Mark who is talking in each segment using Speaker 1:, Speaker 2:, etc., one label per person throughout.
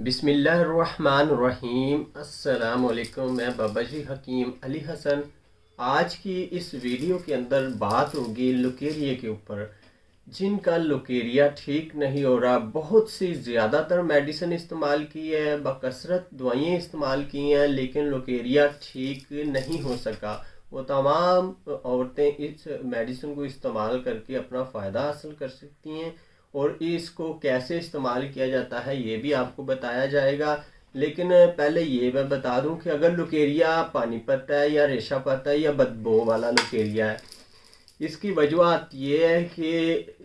Speaker 1: बिस्मिल्लाहिर्रहमानिर्रहीम। अस्सलाम वालेकुम। मैं बाबा जी हकीम अली हसन। आज की इस वीडियो के अंदर बात होगी लुकेरिया के ऊपर। जिनका लुकेरिया ठीक नहीं हो रहा, बहुत सी ज़्यादातर मेडिसिन इस्तेमाल की है, बकसरत दवाइयाँ इस्तेमाल की हैं, लेकिन लुकेरिया ठीक नहीं हो सका। वो तमाम औरतें इस मेडिसिन को इस्तेमाल करके अपना फ़ायदा हासिल कर सकती हैं और इसको कैसे इस्तेमाल किया जाता है ये भी आपको बताया जाएगा। लेकिन पहले ये मैं बता दूं कि अगर लुकेरिया पानीपत है या रेशापत है या बदबू वाला लुकेरिया है, इसकी वजूहत ये है कि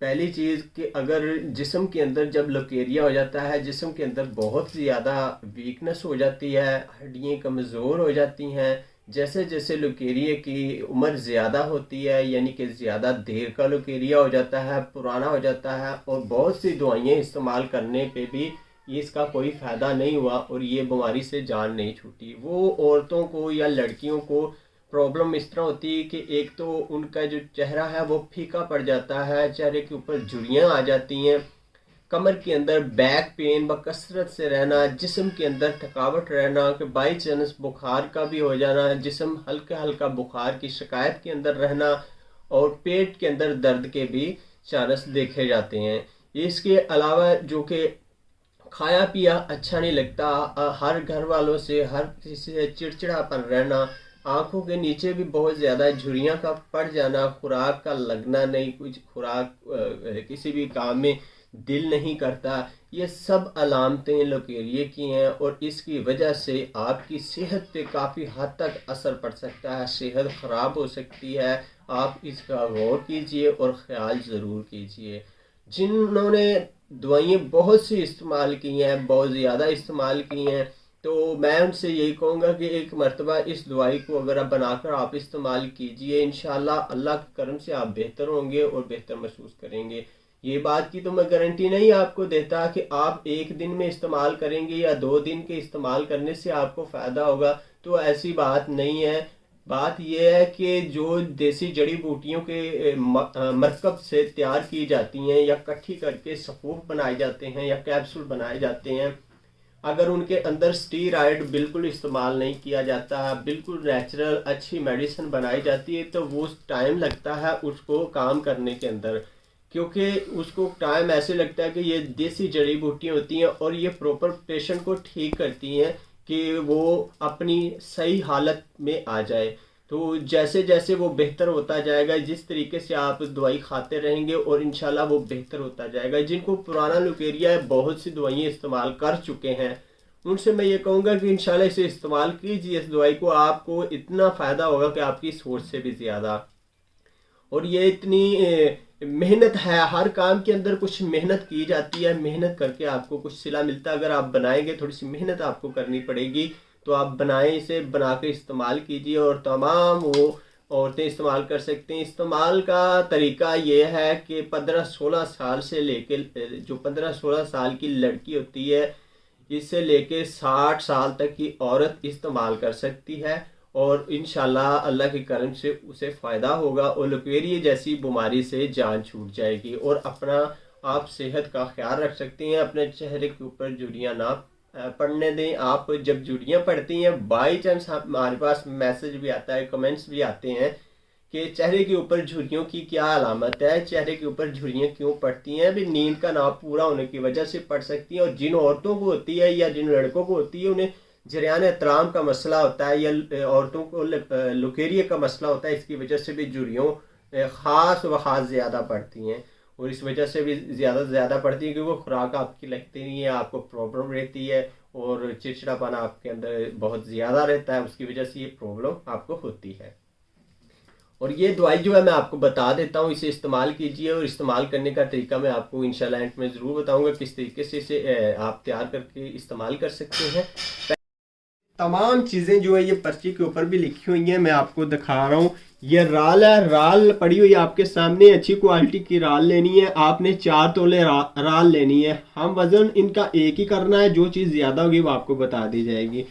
Speaker 1: पहली चीज़ कि अगर जिस्म के अंदर जब लुकेरिया हो जाता है, जिस्म के अंदर बहुत ज़्यादा वीकनेस हो जाती है, हड्डियाँ कमज़ोर हो जाती हैं। जैसे जैसे लुकेरिया की उम्र ज़्यादा होती है, यानी कि ज़्यादा देर का लुकेरिया हो जाता है, पुराना हो जाता है और बहुत सी दवाइयाँ इस्तेमाल करने पे भी इसका कोई फ़ायदा नहीं हुआ और ये बीमारी से जान नहीं छूटी। वो औरतों को या लड़कियों को प्रॉब्लम इस तरह होती है कि एक तो उनका जो चेहरा है वो फीका पड़ जाता है, चेहरे के ऊपर झुर्रियाँ आ जाती हैं, कमर के अंदर बैक पेन बकसरत से रहना, जिस्म के अंदर थकावट रहना, कि बाई चांस बुखार का भी हो जाना, जिस्म हल्का हल्का बुखार की शिकायत के अंदर रहना और पेट के अंदर दर्द के भी चांस देखे जाते हैं। इसके अलावा जो कि खाया पिया अच्छा नहीं लगता, हर घर वालों से हर किसी से चिड़चिड़ापन रहना, आंखों के नीचे भी बहुत ज़्यादा झुर्रियाँ का पड़ जाना, खुराक का लगना नहीं, कुछ खुराक किसी भी काम में दिल नहीं करता, ये सब अलामतें लुकेरिया की हैं और इसकी वजह से आपकी सेहत पे काफ़ी हद तक असर पड़ सकता है, सेहत ख़राब हो सकती है। आप इसका गौर कीजिए और ख्याल ज़रूर कीजिए। जिन्होंने दवाइयाँ बहुत सी इस्तेमाल की हैं, बहुत ज़्यादा इस्तेमाल की हैं, तो मैं उनसे यही कहूँगा कि एक मरतबा इस दवाई को अगर आप बनाकर आप इस्तेमाल कीजिए, इंशाल्लाह अल्लाह के करम से आप बेहतर होंगे और बेहतर महसूस करेंगे। ये बात की तो मैं गारंटी नहीं आपको देता कि आप एक दिन में इस्तेमाल करेंगे या 2 दिन के इस्तेमाल करने से आपको फ़ायदा होगा, तो ऐसी बात नहीं है। बात यह है कि जो देसी जड़ी बूटियों के मरकब से तैयार की जाती हैं या इकट्ठी करके सफूफ बनाए जाते हैं या कैप्सूल बनाए जाते हैं, अगर उनके अंदर स्टीरॉयड बिल्कुल इस्तेमाल नहीं किया जाता, बिल्कुल नेचुरल अच्छी मेडिसिन बनाई जाती है, तो वो टाइम लगता है उसको काम करने के अंदर, क्योंकि उसको टाइम ऐसे लगता है कि ये देसी जड़ी बूटियाँ होती हैं और ये प्रॉपर पेशेंट को ठीक करती हैं कि वो अपनी सही हालत में आ जाए। तो जैसे जैसे वो बेहतर होता जाएगा, जिस तरीके से आप दवाई खाते रहेंगे और इंशाल्लाह वो बेहतर होता जाएगा। जिनको पुराना लुकेरिया है, बहुत सी दवाइयाँ इस्तेमाल कर चुके हैं, उनसे मैं ये कहूँगा कि इंशाल्लाह इसे इस्तेमाल कीजिए। इस दवाई को आपको इतना फ़ायदा होगा कि आपकी सोच से भी ज़्यादा। और ये इतनी मेहनत है, हर काम के अंदर कुछ मेहनत की जाती है, मेहनत करके आपको कुछ सिला मिलता है। अगर आप बनाएंगे, थोड़ी सी मेहनत आपको करनी पड़ेगी, तो आप बनाएं, इसे बना के इस्तेमाल कीजिए और तमाम वो औरतें इस्तेमाल कर सकते हैं। इस्तेमाल का तरीका ये है कि 15-16 साल से लेके जो 15-16 साल की लड़की होती है, इससे लेके 60 साल तक की औरत इस्तेमाल कर सकती है और इंशाल्लाह अल्लाह के करम से उसे फ़ायदा होगा और लुकेरिया जैसी बीमारी से जान छूट जाएगी और अपना आप सेहत का ख्याल रख सकते हैं। अपने चेहरे के ऊपर झुर्रियाँ ना पड़ने दें। आप जब झुर्रियाँ पड़ती हैं, बाई चांस हमारे पास मैसेज भी आता है, कमेंट्स भी आते हैं कि चेहरे के ऊपर झुर्रियों की क्या अलामत है, चेहरे के ऊपर झुर्रियाँ क्यों पड़ती हैं। अभी नींद का ना पूरा होने की वजह से पड़ सकती हैं और जिन औरतों को होती है या जिन लड़कों को होती है, उन्हें जरियान एहतराम का मसला होता है या औरतों को लुकेरिया का मसला होता है, इसकी वजह से भी झुर्रियों ख़ास व ख़ास ज़्यादा पड़ती हैं और इस वजह से भी ज़्यादा से ज़्यादा पड़ती है क्योंकि खुराक आपकी लगती नहीं है, आपको प्रॉब्लम रहती है और चिड़चिड़ापन आपके अंदर बहुत ज़्यादा रहता है, उसकी वजह से ये प्रॉब्लम आपको होती है। और ये दवाई जो है मैं आपको बता देता हूँ, इसे इस्तेमाल कीजिए और इस्तेमाल करने का तरीका मैं आपको इंशाल्लाह एंड में ज़रूर बताऊँगा किस तरीके से इसे आप तैयार करके इस्तेमाल कर सकते हैं। तमाम चीज़ें जो है ये पर्ची के ऊपर भी लिखी हुई हैं, मैं आपको दिखा रहा हूँ। ये राल है, राल पड़ी हुई है आपके सामने, अच्छी क्वालिटी की राल लेनी है आपने, 4 तोले राल लेनी है। हम वज़न इनका एक ही करना है, जो चीज़ ज़्यादा होगी वो आपको बता दी जाएगी।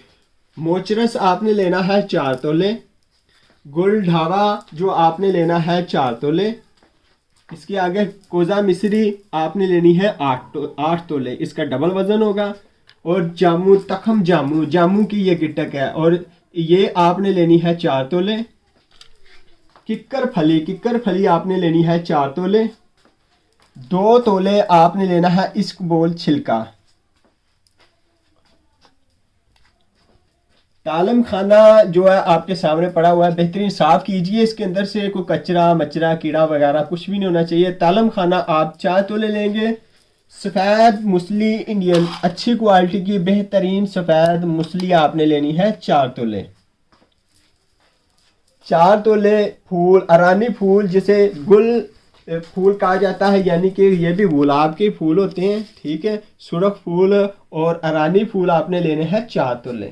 Speaker 1: मोचरस आपने लेना है 4 तोले, गुल ढावा जो आपने लेना है 4 तोले,
Speaker 2: इसके आगे कोज़ा मिस्री आपने लेनी है 8 तोले, इसका डबल वज़न होगा। और जामू तखम जामू की ये गिटक है और ये आपने लेनी है 4 तोले। किक्कर फली आपने लेनी है 4 तोले। 2 तोले आपने लेना है इसबगोल छिलका। तालम खाना जो है आपके सामने पड़ा हुआ है, बेहतरीन साफ कीजिए, इसके अंदर से कोई कचरा मचरा कीड़ा वगैरह कुछ भी नहीं होना चाहिए। तालम खाना आप 4 तोले लेंगे। सफ़ेद मूसली इंडियन अच्छी क्वालिटी की बेहतरीन सफ़ेद मूसली आपने लेनी है 4 तोले। 4 तोले फूल, अरानी फूल जिसे गुल फूल कहा जाता है, यानी कि ये भी गुलाब के फूल होते हैं, ठीक है। सुरख फूल और अरानी फूल आपने लेने हैं 4 तोले।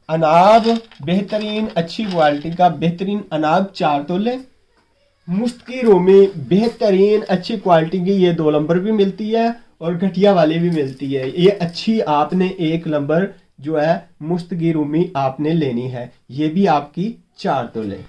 Speaker 2: अनाब बेहतरीन अच्छी क्वालिटी का बेहतरीन अनाब 4 तोले। मुश्त की रोमी बेहतरीन अच्छी क्वालिटी की, ये 2 नंबर भी मिलती है और घटिया वाली भी मिलती है। ये अच्छी आपने 1 नंबर जो है मुश्त की रोमी आपने लेनी है, ये भी आपकी 4 तोले।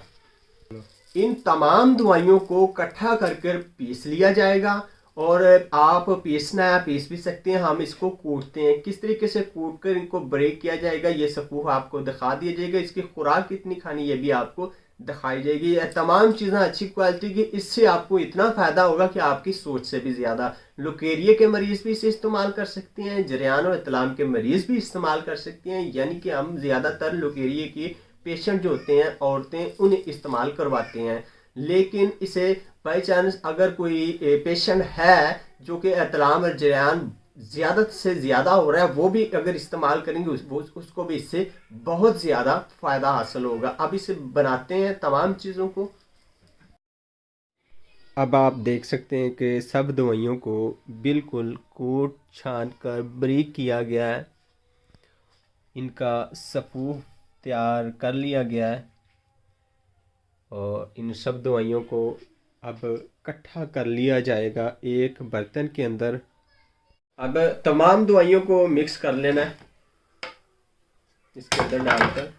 Speaker 2: इन तमाम दवाइयों को इकट्ठा कर पीस लिया जाएगा और आप पीसना है पीस भी सकते हैं। हम इसको कूटते हैं, किस तरीके से कूट कर इनको ब्रेक किया जाएगा ये सकूफ आपको दिखा दिया जाएगा। इसकी खुराक कितनी खानी ये भी आपको दिखाई जाएगी। ये तमाम चीज़ें अच्छी क्वालिटी की, इससे आपको इतना फ़ायदा होगा कि आपकी सोच से भी ज़्यादा। लुकेरिया के मरीज़ भी इसे इस्तेमाल कर सकते हैं, जरियान और इतलाम के मरीज़ भी इस्तेमाल कर सकते हैं। यानी कि हम ज़्यादातर लुकेरिया की पेशेंट जो होते हैं औरतें उन्हें इस्तेमाल करवाते हैं। लेकिन इसे बाई चांस अगर कोई पेशेंट है जो कि इतलाम और जरियान ज़्यादा से ज़्यादा हो रहा है, वो भी अगर इस्तेमाल करेंगे उसको भी इससे बहुत ज़्यादा फ़ायदा हासिल होगा। अब इसे बनाते हैं तमाम चीज़ों को। अब आप देख सकते हैं कि सब दवाइयों को बिल्कुल कूट छान कर बारीक किया गया है, इनका सफ़ूफ तैयार कर लिया गया है और इन सब दवाइयों को अब इकट्ठा कर लिया जाएगा एक बर्तन के अंदर। अब तमाम दवाइयों को मिक्स कर लेना है इसके अंदर डालकर।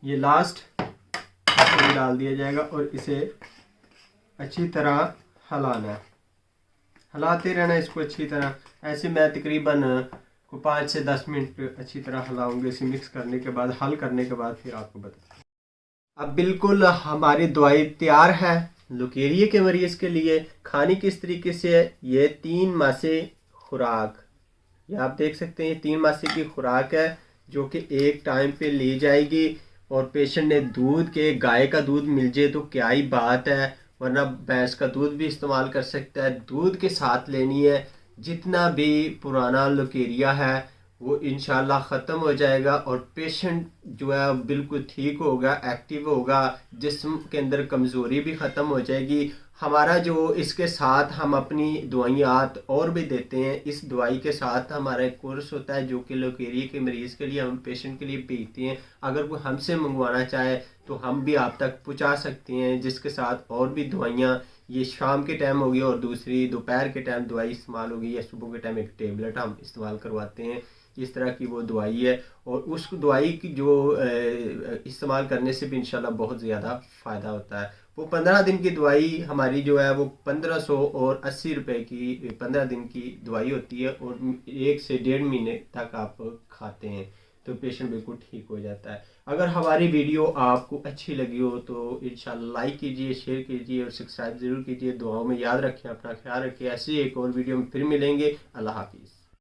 Speaker 2: ये लास्ट इसमें डाल दिया जाएगा और इसे अच्छी तरह हिलाना है, हिलाते रहना इसको अच्छी तरह। ऐसे मैं तकरीबन को 5 से 10 मिनट अच्छी तरह हिलाऊंगी। इसे मिक्स करने के बाद हल करने के बाद फिर आपको बताऊँ। अब बिल्कुल हमारी दवाई तैयार है लुकेरिया के मरीज़ के लिए। खानी किस तरीके से है, ये 3 मासे खुराक, ये आप देख सकते हैं 3 मासे की खुराक है जो कि एक टाइम पे ली जाएगी। और पेशेंट ने दूध के गाय का दूध मिल जाए तो क्या ही बात है, वरना भैंस का दूध भी इस्तेमाल कर सकता है। दूध के साथ लेनी है। जितना भी पुराना लुकेरिया है वो इंशाल्लाह ख़त्म हो जाएगा और पेशेंट जो है बिल्कुल ठीक होगा, एक्टिव होगा, जिस्म के अंदर कमज़ोरी भी ख़त्म हो जाएगी। हमारा जो इसके साथ हम अपनी दवाइयात और भी देते हैं, इस दवाई के साथ हमारा एक कोर्स होता है जो कि लुकेरिया के मरीज़ के लिए हम पेशेंट के लिए भेजते हैं। अगर कोई हमसे मंगवाना चाहे तो हम भी आप तक पहुंचा सकते हैं, जिसके साथ और भी दवाइयाँ, ये शाम के टाइम होगी और दूसरी दोपहर के टाइम दवाई इस्तेमाल होगी, या सुबह के टाइम एक टेबलेट हम इस्तेमाल करवाते हैं। इस तरह की वो दवाई है और उस दवाई की जो इस्तेमाल करने से भी इंशाल्लाह बहुत ज़्यादा फ़ायदा होता है। वो 15 दिन की दवाई हमारी जो है वो 1580 रुपये की 15 दिन की दवाई होती है और 1 से 1.5 महीने तक आप खाते हैं तो पेशेंट बिल्कुल ठीक हो जाता है। अगर हमारी वीडियो आपको अच्छी लगी हो तो इंशाल्लाह लाइक कीजिए, शेयर कीजिए और सब्सक्राइब ज़रूर कीजिए। दुआओं में याद रखें, अपना ख्याल रखें। ऐसे एक और वीडियो में फिर मिलेंगे। अल्लाह हाफिज़।